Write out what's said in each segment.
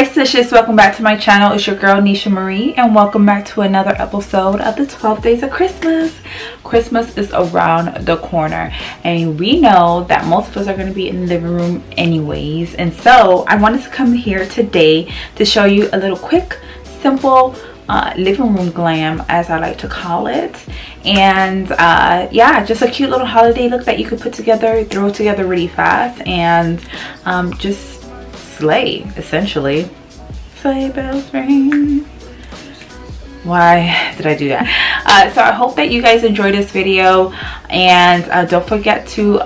Hi Stushes, welcome back to my channel. It's your girl Nisha Marie and welcome back to another episode of the 12 days of Christmas. Christmas is around the corner and we know that most of us are going to be in the living room anyways, and so I wanted to come here today to show you a little quick, simple living room glam, as I like to call it. And yeah, just a cute little holiday look that you could put together, throw together really fast, and just slay, essentially. Sleigh bells ring. Why did I do that? So I hope that you guys enjoyed this video, and don't forget to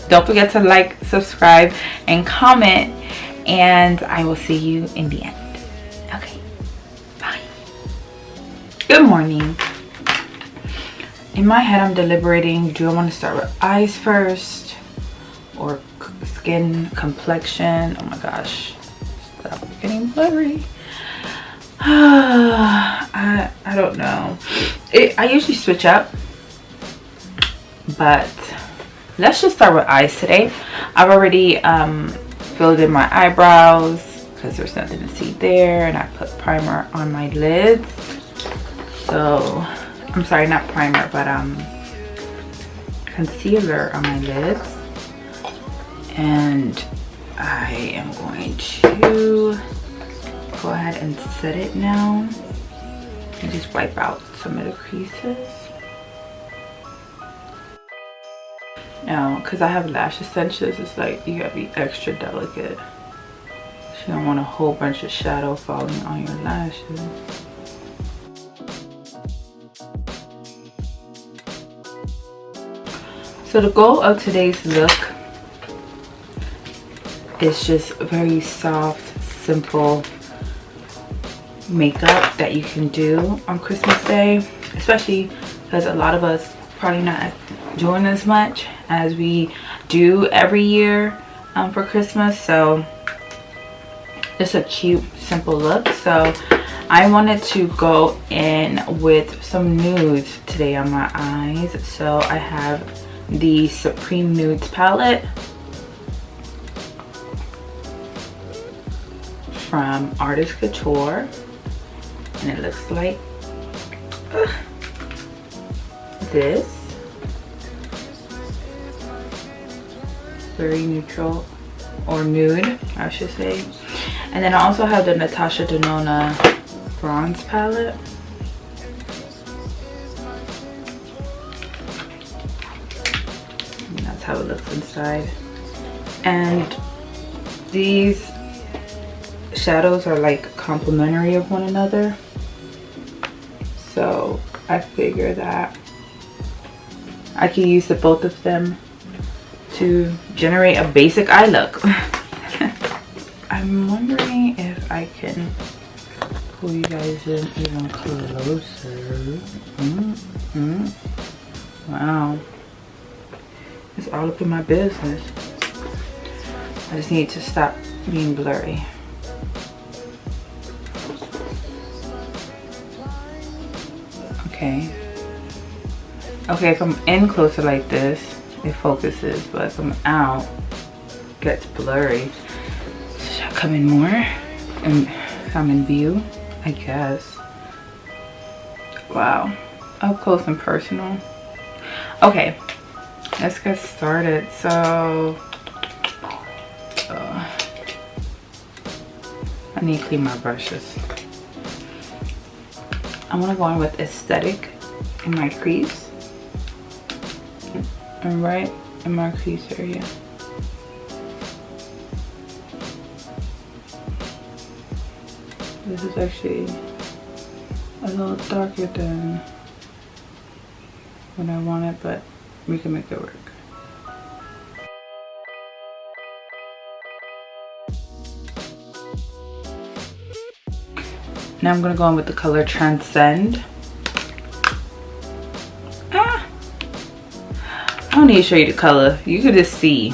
don't forget to like, subscribe, and comment, and I will see you in the end. Okay, bye. Good morning. In my head I'm deliberating, do I want to start with eyes first or skin, complexion? Oh my gosh, stop getting blurry. I don't know. I usually switch up, but let's just start with eyes today. I've already filled in my eyebrows because there's nothing to see there, and I put primer on my lids. So I'm sorry, not primer, but concealer on my lids. And I am going to go ahead and set it now and just wipe out some of the creases. Now, because I have lash extensions, it's like you gotta be extra delicate. You don't want a whole bunch of shadow falling on your lashes. So the goal of today's look is just very soft, simple makeup that you can do on Christmas Day, especially because a lot of us probably not doing as much as we do every year for Christmas. So it's a cute, simple look. So I wanted to go in with some nudes today on my eyes. So I have the Supreme Nudes palette from Artist Couture, and it looks like this. Very neutral, or nude I should say. And then I also have the Natasha Denona bronze palette. And that's how it looks inside. And these shadows are like complementary of one another, so I figure that I can use the both of them to generate a basic eye look. I'm wondering if I can pull you guys in even closer. Wow, it's all up in my business. I just need to stop being blurry. Okay, if I'm in closer like this, it focuses, but if I'm out, it gets blurry. Should I come in more and come in view? I guess. Wow, up close and personal. Okay, let's get started. So I need to clean my brushes. I want to go in with aesthetic in my crease, and right in my crease area. This is actually a little darker than what I wanted, but we can make it work. Now I'm going to go in with the color Transcend. I don't need to show you the color. You could just see.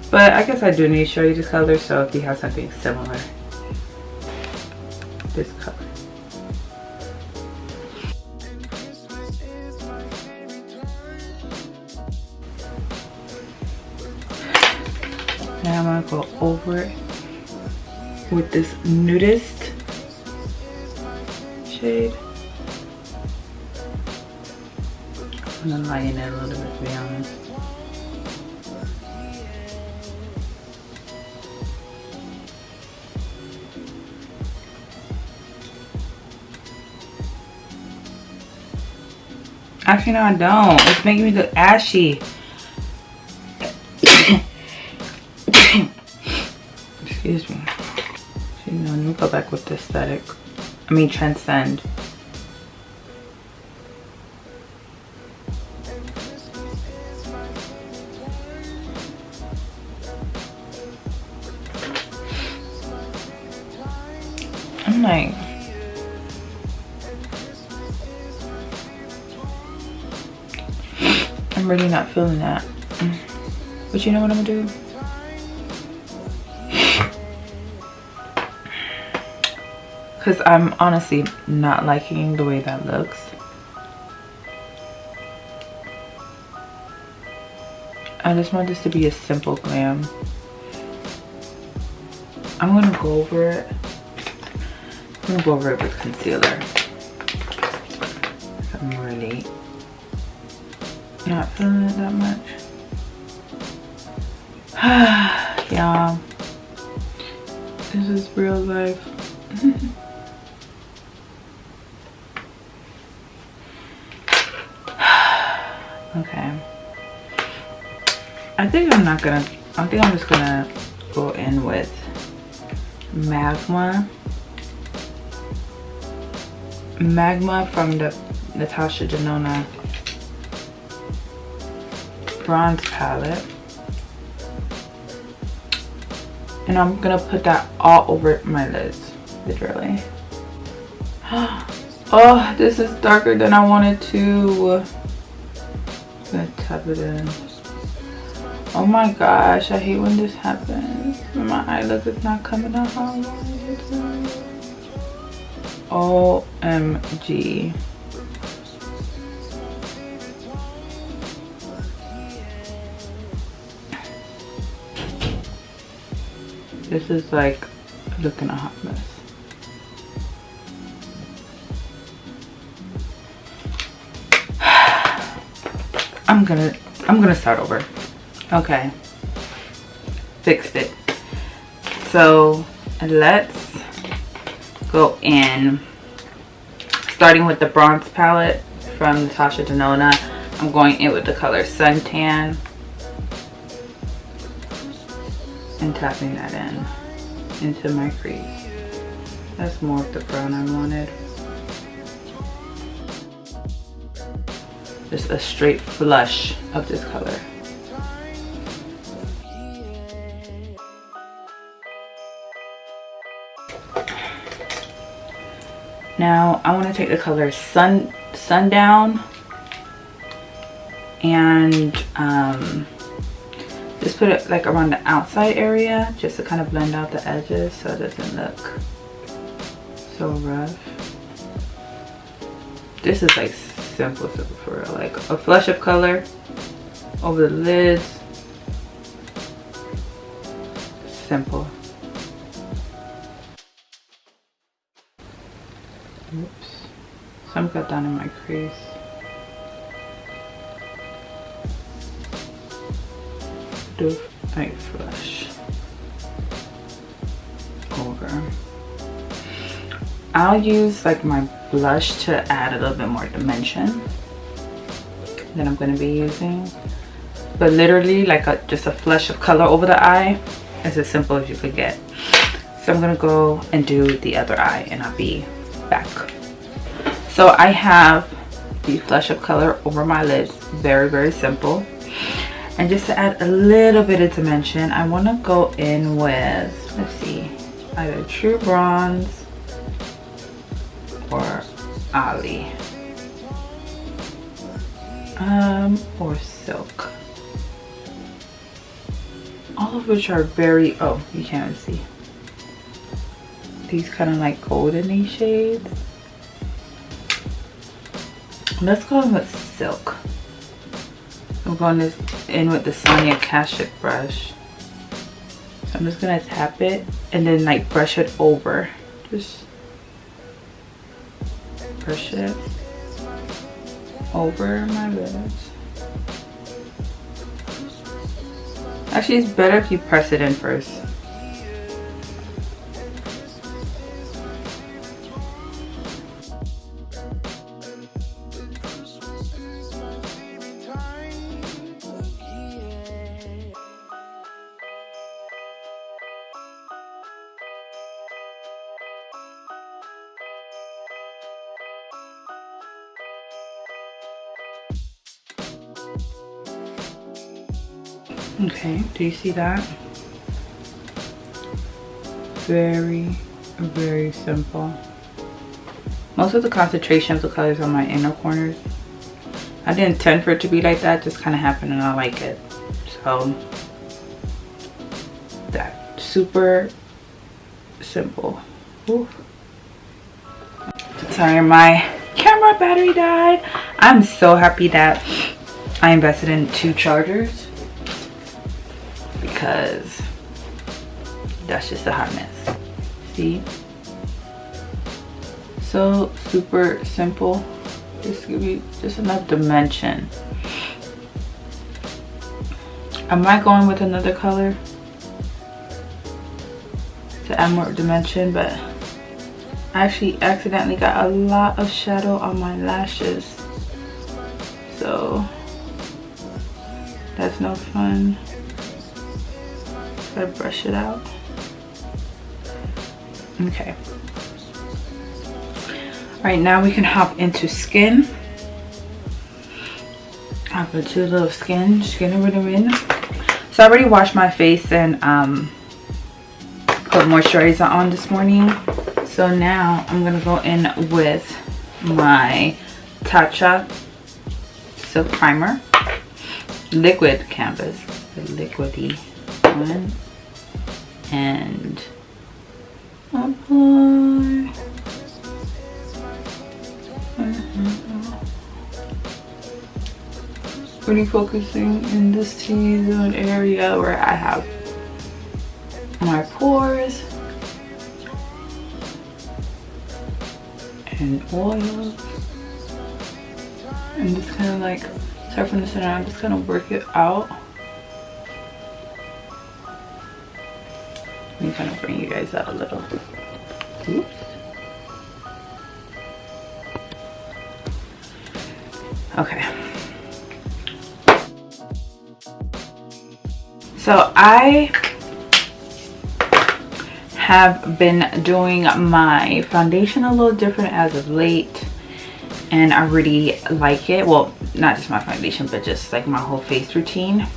But I guess I do need to show you the color, so if you have something similar. This color. Now I'm gonna go over it with this nudist shade. I'm gonna lighten it a little bit, to be honest. Actually, no, I don't. It's making me look ashy. Excuse me. So, you know, let me go back with the aesthetic. I mean, transcend. I'm like, I'm really not feeling that. But you know what I'm gonna do? Because I'm honestly not liking the way that looks. I just want this to be a simple glam. I'm gonna go over it. I'm gonna go over it with concealer. I'm really not feeling it that much. Y'all, this is real life. Okay. I think I'm just gonna go in with Magma from the Natasha Denona bronze palette, and I'm gonna put that all over my lids, literally. Oh, this is darker than I wanted to. I'm gonna tap it in. Oh my gosh, I hate when this happens. When my eye look is not coming out how I want it to. OMG. This is like looking a hot mess. I'm gonna start over. Okay, fixed it. So let's go in, starting with the bronze palette from Natasha Denona. I'm going in with the color Suntan and tapping that into my crease. That's more of the brown I wanted. Just a straight flush of this color. Now I want to take the color Sundown and just put it like around the outside area, just to kind of blend out the edges so it doesn't look so rough. This is like simple for real, like a flush of color over the lids. Simple. Oops. Some got down in my crease. Do a flush over. I'll use like my blush to add a little bit more dimension that I'm going to be using, but literally like just a flush of color over the eye is as simple as you could get. So I'm going to go and do the other eye and I'll be back. So I have the flush of color over my lids, very simple. And just to add a little bit of dimension, I want to go in with, let's see, either True Bronze or Ali, or Silk. All of which are very, oh, you can't see. These kind of like goldeny shades. Let's go in with Silk. I'm going in with the Sonia Kashuk brush. So I'm just gonna tap it and then like brush it over. Just brush it over my lids. Actually, it's better if you press it in first. Okay, do you see that? Very, very simple. Most of the concentration of the colors on my inner corners. I didn't intend for it to be like that, just kind of happened and I like it. So, that super simple. Ooh. Sorry, my camera battery died. I'm so happy that I invested in 2 chargers because that's just a hot mess. See? So super simple. Just give you just enough dimension. I might go in with another color to add more dimension, but I actually accidentally got a lot of shadow on my lashes, so that's no fun. Gotta brush it out. Okay. Right now we can hop into skin. I'll put a little skin regimen. So I already washed my face and put moisturizer on this morning. So now I'm gonna go in with my Tatcha Silk Primer, liquid canvas, the liquidy one, and apply. Really focusing in this T-zone area where I have my pores and oil, and just kind of like start from the center. I'm just gonna work it out. Let me kind of bring you guys out a little. Oops. Okay. So I have been doing my foundation a little different as of late, and I really like it. Well, not just my foundation, but just like my whole face routine.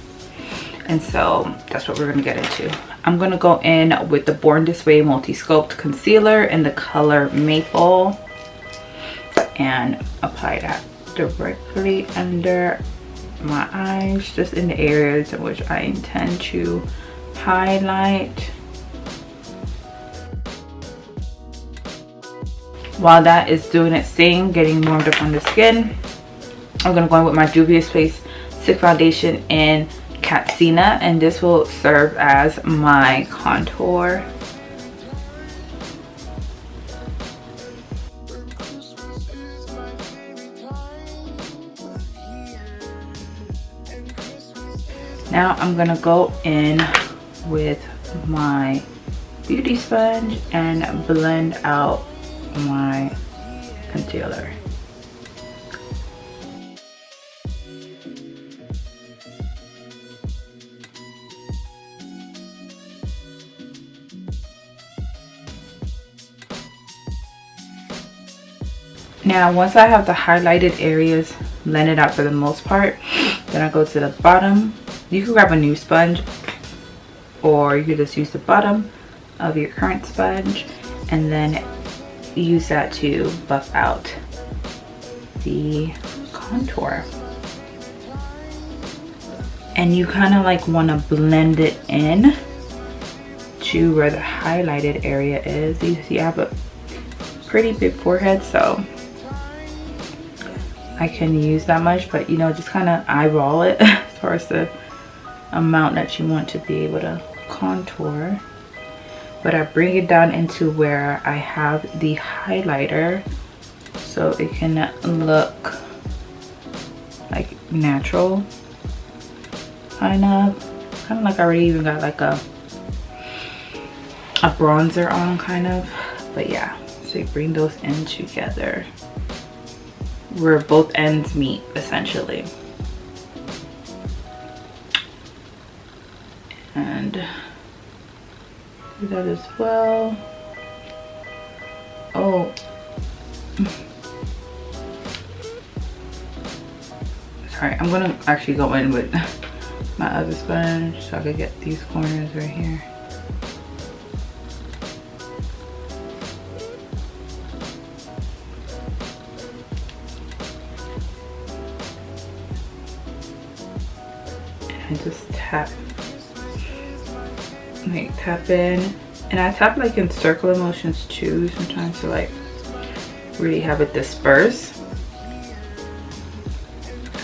And so that's what we're gonna get into. I'm gonna go in with the Born This Way Multi-Sculpt Concealer in the color Maple and apply that directly under my eyes, just in the areas in which I intend to highlight. While that is doing its thing, getting warmed up on the skin, I'm gonna go in with my Juvia's Place Stick Foundation in Katsina, and this will serve as my contour. Now I'm gonna go in with my beauty sponge and blend out my concealer. Now once I have the highlighted areas blended out for the most part, then I go to the bottom. You can grab a new sponge, or you could just use the bottom of your current sponge and then use that to buff out the contour. And you kind of like want to blend it in to where the highlighted area is. You see I have a pretty big forehead, so I can use that much, but you know, just kind of eyeball it as far as the amount that you want to be able to contour, but I bring it down into where I have the highlighter so it can look like natural, kind of like I already even got like a bronzer on, kind of. But yeah, so you bring those in together where both ends meet, essentially. And do that as well. Oh, sorry, I'm gonna actually go in with my other sponge so I could get these corners right here. And just tap, like tap in, and I tap like in circular motions too sometimes to like really have it disperse.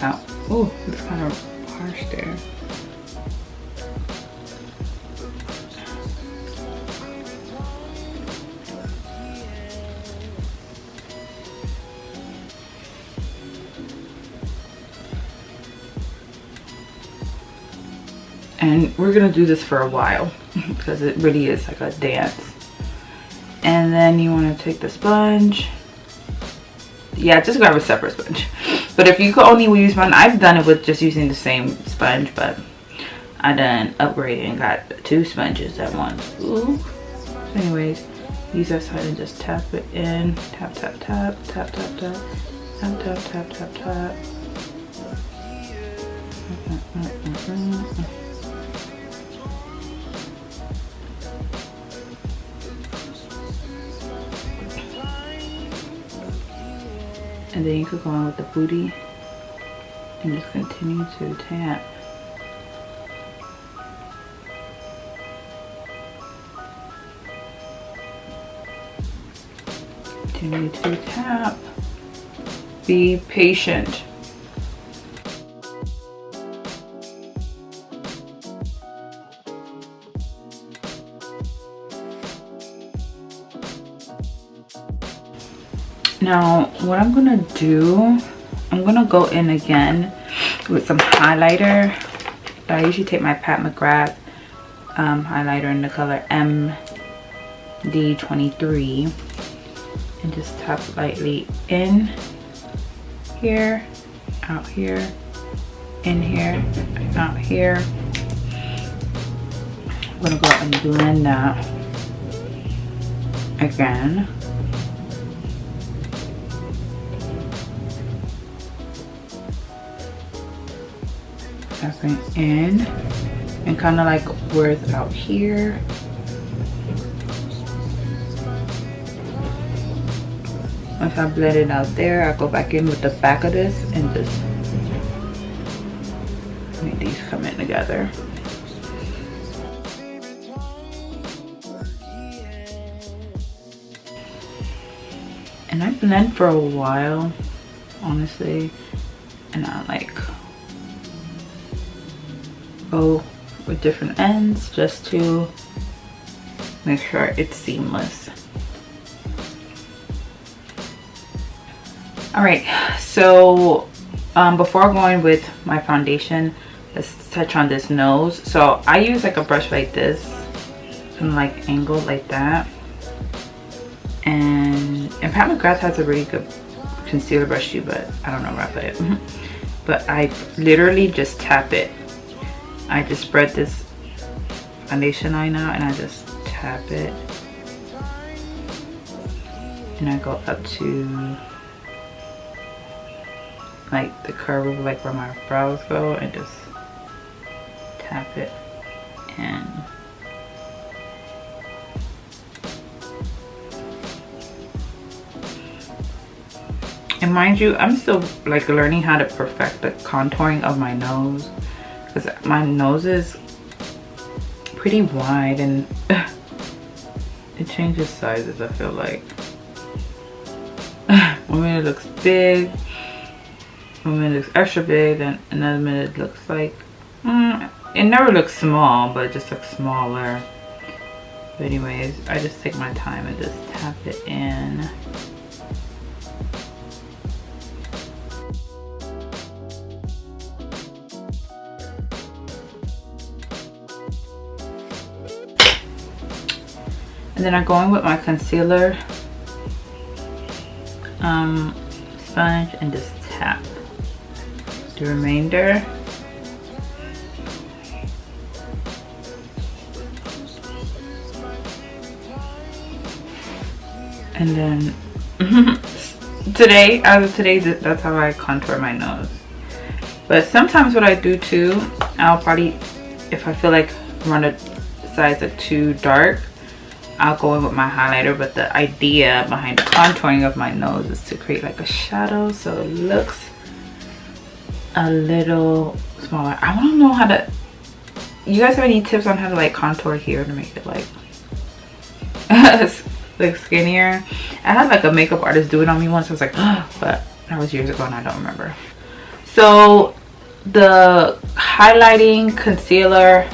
Ow. Oh, it's kind of harsh there. And we're gonna do this for a while because it really is like a dance. And then you want to take the sponge. Yeah, just grab a separate sponge. But if you could only use one, I've done it with just using the same sponge, but I done upgrade and got 2 sponges at once. Ooh. So anyways, use that side and just tap it in. Tap, tap, tap, tap, tap, tap, tap, tap, tap, tap, tap. And then you could go on with the booty and just continue to tap. Continue to tap. Be patient. Now, what I'm gonna do, I'm gonna go in again with some highlighter. I usually take my Pat McGrath highlighter in the color MD23 and just tap lightly in here, out here, in here, out here. I'm gonna go and blend that again. Tapping in and kind of like where it's out here. Once I blend it out there, I go back in with the back of this and just make these come in together. And I blend for a while, honestly, and I like go with different ends just to make sure it's seamless. All right, so before going with my foundation, let's touch on this nose. So I use like a brush like this and like angled like that, and Pat McGrath has a really good concealer brush too, but I don't know where I put it. But I literally just tap it. I just spread this foundation line out and I just tap it, and I go up to like the curve of like where my brows go and just tap it in. And mind you, I'm still like learning how to perfect the contouring of my nose, because my nose is pretty wide and it changes sizes, I feel like. One minute it looks big, one minute it looks extra big, then another minute it looks like it never looks small, but it just looks smaller. But anyways, I just take my time and just tap it in. And then I go in with my concealer sponge and just tap the remainder. And then today, as of today, that's how I contour my nose. But sometimes what I do too, I'll probably, if I feel like I'm on the sides of too dark, I'll go in with my highlighter. But the idea behind the contouring of my nose is to create like a shadow so it looks a little smaller. I want to know how to, you guys have any tips on how to like contour here to make it like like skinnier? I had like a makeup artist do it on me once. I was like, oh, but that was years ago and I don't remember. So the highlighting concealer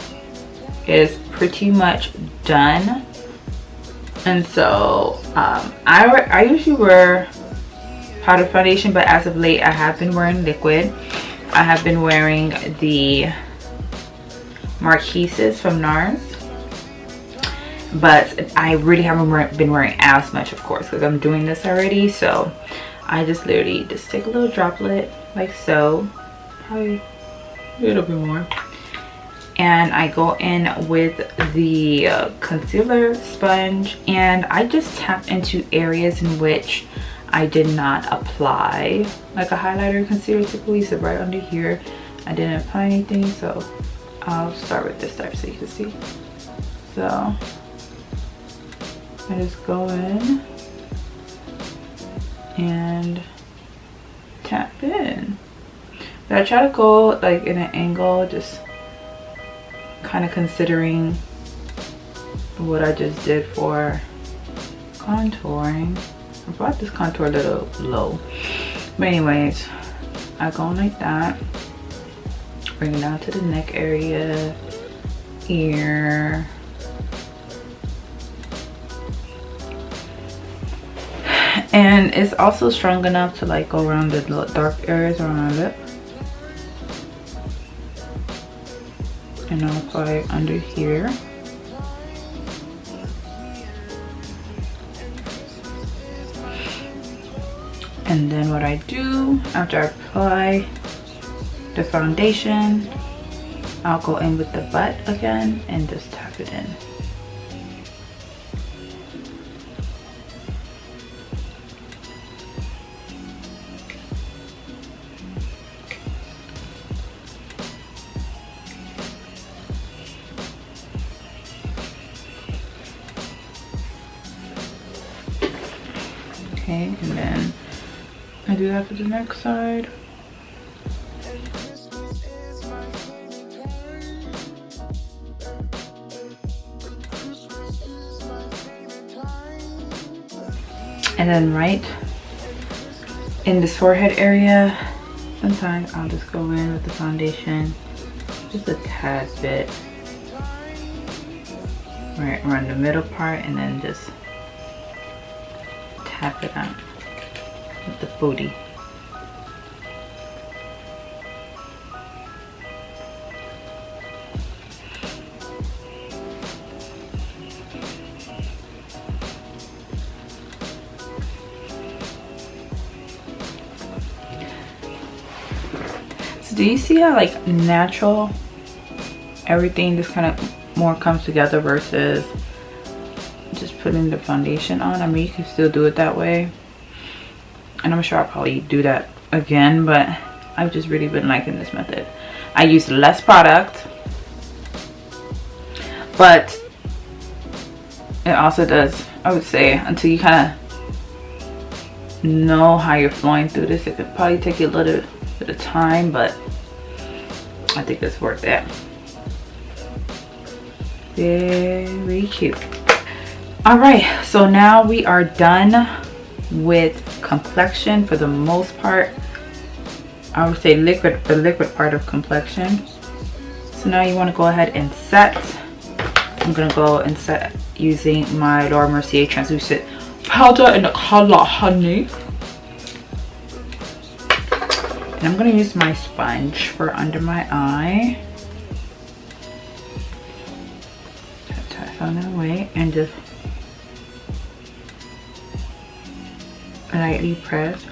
is pretty much done. And so I usually wear powder foundation, but as of late I have been wearing liquid. I have been wearing the Marquises from NARS, but I really haven't been wearing as much, of course, because I'm doing this already. So I just literally just take a little droplet like so, probably a little bit more, and I go in with the concealer sponge, and I just tap into areas in which I did not apply like a highlighter concealer typically. So right under here I didn't apply anything, so I'll start with this type so you can see. So I just go in and tap in, but I try to go like in an angle, just kind of considering what I just did for contouring. I brought this contour a little low, but anyways, I go like that, bring it down to the neck area, ear, and it's also strong enough to like go around the dark areas around my lip. And I'll apply it under here. And then what I do after I apply the foundation, I'll go in with the butt again and just tap it in. Okay, and then I do that for the next side. And then right in this forehead area, sometimes I'll just go in with the foundation, just a tad bit, right around the middle part, and then just tap it out with the booty. So do you see how like natural everything just kind of more comes together versus just putting the foundation on? I mean, you can still do it that way, and I'm sure I'll probably do that again, but I've just really been liking this method. I use less product, but it also does, I would say, until you kind of know how you're flowing through this, it could probably take you a little bit of time, but I think it's worth it. Very cute. All right, so now we are done with complexion for the most part. I would say the liquid part of complexion. So now you want to go ahead and set. I'm gonna go and set using my Laura Mercier translucent powder in the color Honey. And I'm gonna use my sponge for under my eye. Tap on that away and just lightly press.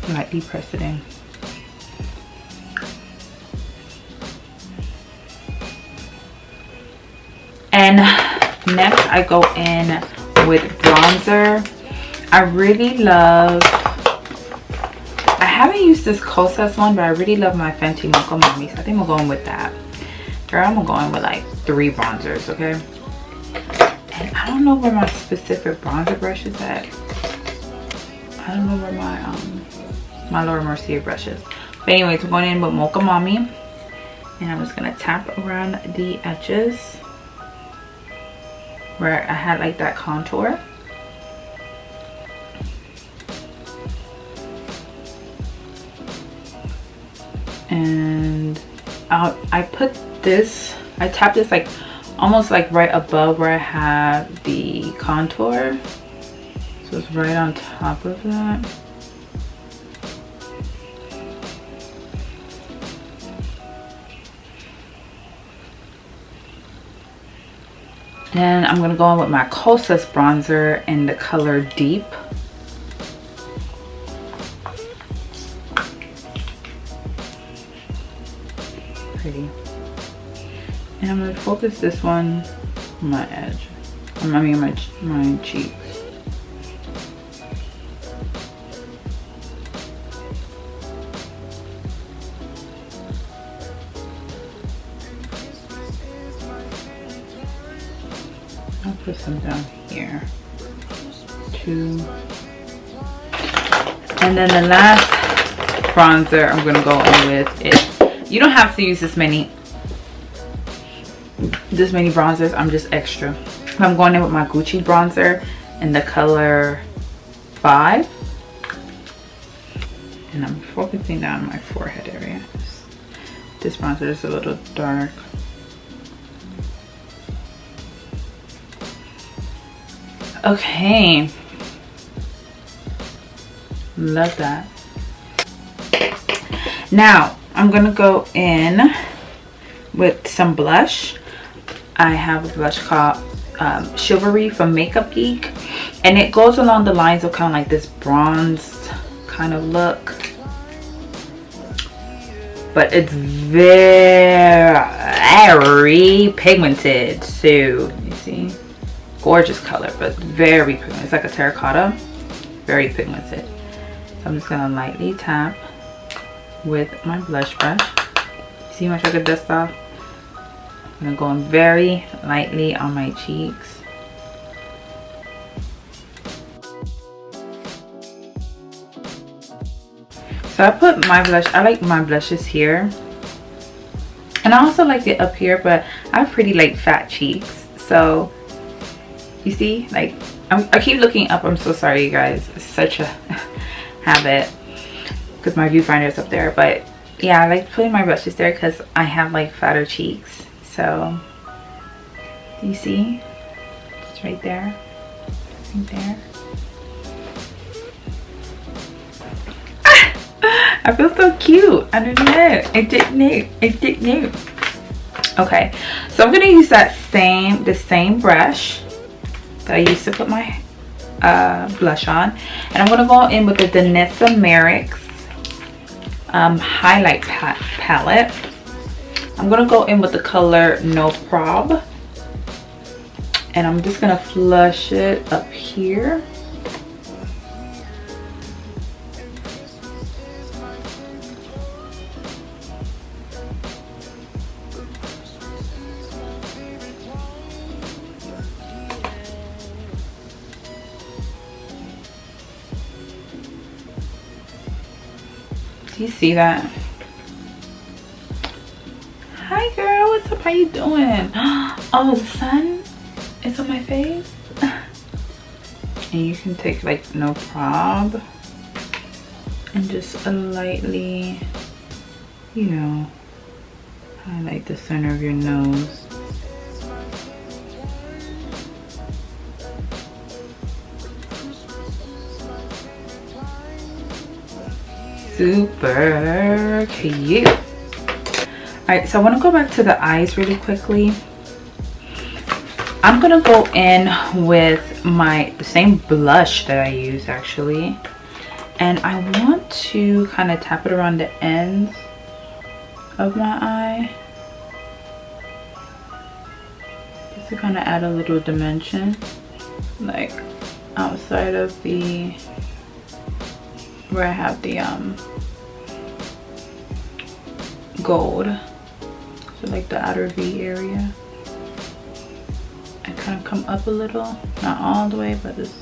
Lightly press it in. And next I go in with bronzer. I really love, I haven't used this Kosas one, but I really love my Fenty Mocha Mommy, so I think I'm going with that. Girl, I'm going with like 3 bronzers, okay? And I don't know where my specific bronzer brush is at. I don't know where my Laura Mercier brush is. But anyways, we're going in with Mocha Mommy. And I'm just gonna tap around the edges where I had like that contour. And I put this, I tapped this like almost like right above where I have the contour. So it's right on top of that. Then I'm gonna go in with my Kosas bronzer in the color Deep. Pretty. And I'm gonna focus this one on my edge. I mean my cheeks. I'll put some down here. 2. And then the last bronzer I'm gonna go in with is, you don't have to use this many bronzers, I'm just extra. I'm going in with my Gucci bronzer in the color 5. And I'm focusing down my forehead area. This bronzer is a little dark. Okay, love that. Now I'm gonna go in with some blush. I have a blush called Chivalry from Makeup Geek, and it goes along the lines of kind of like this bronzed kind of look, but it's very pigmented. So you see, gorgeous color, but very pigmented. It's like a terracotta, very pigmented. So I'm just gonna lightly tap with my blush brush. See how much I could dust off? I'm gonna go in very lightly on my cheeks. So I put my blush, I like my blushes here, and I also like it up here, but I have pretty like fat cheeks. So you see, like I keep looking up. I'm so sorry, you guys. It's such a habit because my viewfinder is up there. But yeah, I like putting my brushes there because I have like fatter cheeks. So you see, it's right there, right there. I feel so cute. I don't know. I didn't know. Okay, so I'm gonna use that the same brush that I used to put my blush on, and I'm gonna go in with the Danessa Merrick's highlight palette. I'm gonna go in with the color No Prob, and I'm just gonna flush it up here. Do you see that? Hi girl, what's up? How you doing? Oh, the sun is on my face. And you can take like No Prob and just lightly, you know, highlight the center of your nose. Super cute. All right, so I want to go back to the eyes really quickly. I'm gonna go in with the same blush that I use actually, and I want to kind of tap it around the ends of my eye just to kind of add a little dimension, like outside of the where I have the gold, so like the outer V area. And kind of come up a little, not all the way, but just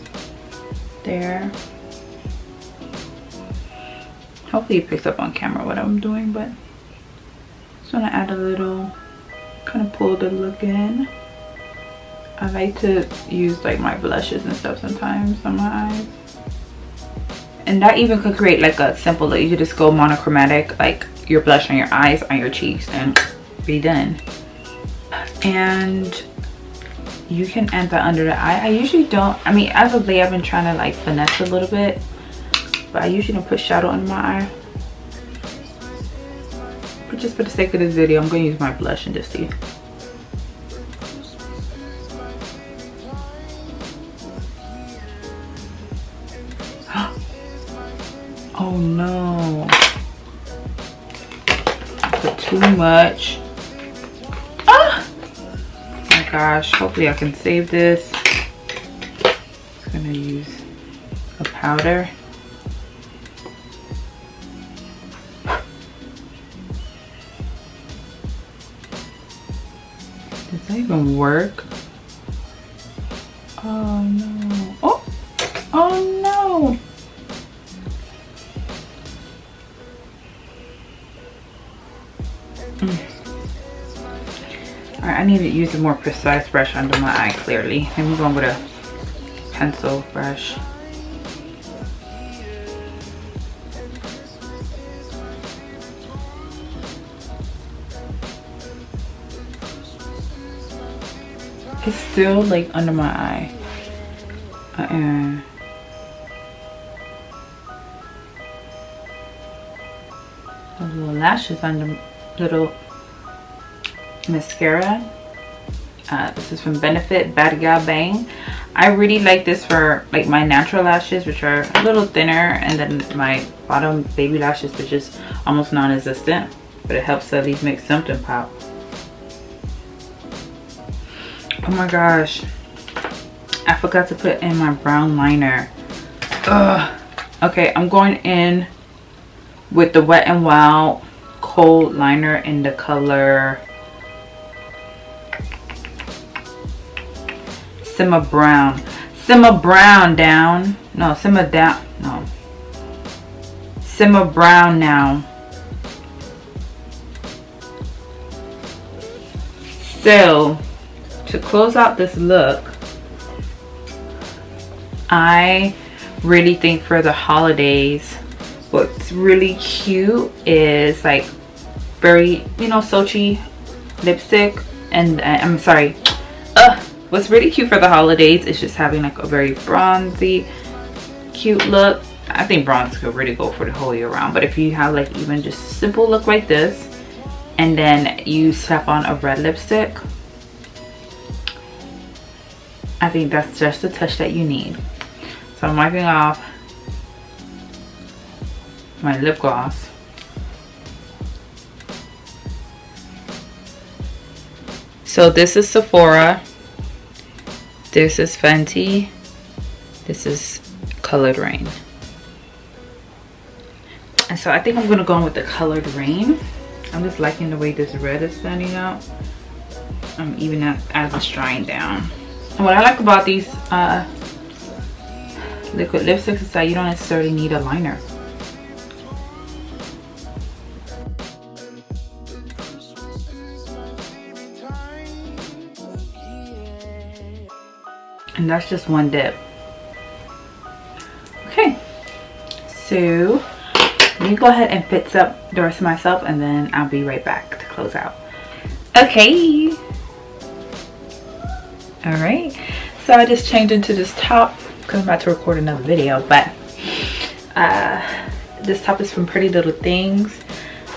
there. Hopefully it picks up on camera what I'm doing, but just want to add a little, kind of pull the look in. I like to use like my blushes and stuff sometimes on my eyes. And that even could create like a simple look. You could just go monochromatic, like your blush on your eyes, on your cheeks, and be done. And you can add that under the eye. I usually don't, I mean, as of late I've been trying to like finesse a little bit, but I usually don't put shadow under my eye. But just for the sake of this video, I'm going to use my blush and just see. Oh no, I put too much. Ah! Oh my gosh, hopefully I can save this. I'm gonna use a powder. Does that even work? Oh no. Oh! Oh no! Alright, I need to use a more precise brush under my eye clearly. Let me go with a pencil brush. It's still like under my eye. Those little lashes under, little mascara. This is from Benefit Bad Gal Bang. I really like this for like my natural lashes, which are a little thinner, and then my bottom baby lashes, which is almost non-existent, but it helps to at least make something pop. Oh my gosh, I forgot to put in my brown liner. Ugh. Okay, I'm going in with the Wet n Wild Cold Liner in the color Simmer Brown. Simmer Brown down. No, Simmer down. No. Simmer Brown now. So, to close out this look, I really think for the holidays, what's really cute is like very, you know, Sochi lipstick. And I'm sorry, what's really cute for the holidays is just having like a very bronzy cute look. I think bronze could really go for the whole year round, but if you have like even just a simple look like this and then you slap on a red lipstick, I think that's just the touch that you need. So I'm wiping off my lip gloss. So this is Sephora, this is Fenty, this is Colored Rain. And so I think I'm gonna go in with the Colored Rain. I'm just liking the way this red is standing out. Even as it's drying down. And what I like about these liquid lipsticks is that you don't necessarily need a liner. And that's just one dip. Okay, so you go ahead and fix up the rest of myself, and then I'll be right back to close out. Okay. Alright, so I just changed into this top because I'm about to record another video, but this top is from Pretty Little Things.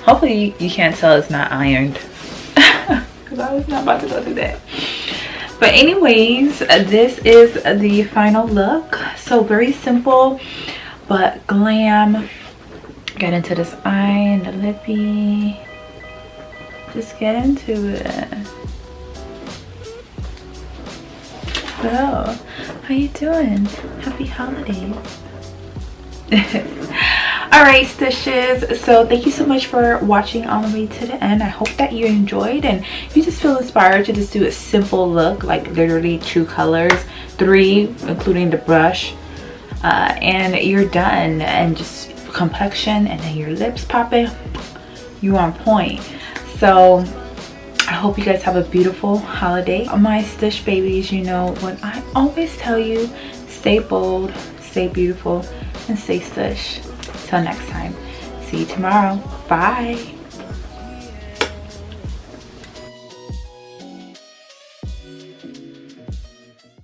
Hopefully you can't tell it's not ironed because I was not about to go through that. But anyways, this is the final look. So very simple but glam. Get into this eye and the lippy. Just get into it. Hello, how you doing? Happy holidays. Alright, Stushes, so thank you so much for watching all the way to the end. I hope that you enjoyed, and if you just feel inspired to just do a simple look, like literally 2 colors, 3 including the brush, and you're done. And just complexion and then your lips popping, you're on point. So I hope you guys have a beautiful holiday. My Stush babies, you know what I always tell you: stay bold, stay beautiful, and stay Stush. Till next time, see you tomorrow. Bye.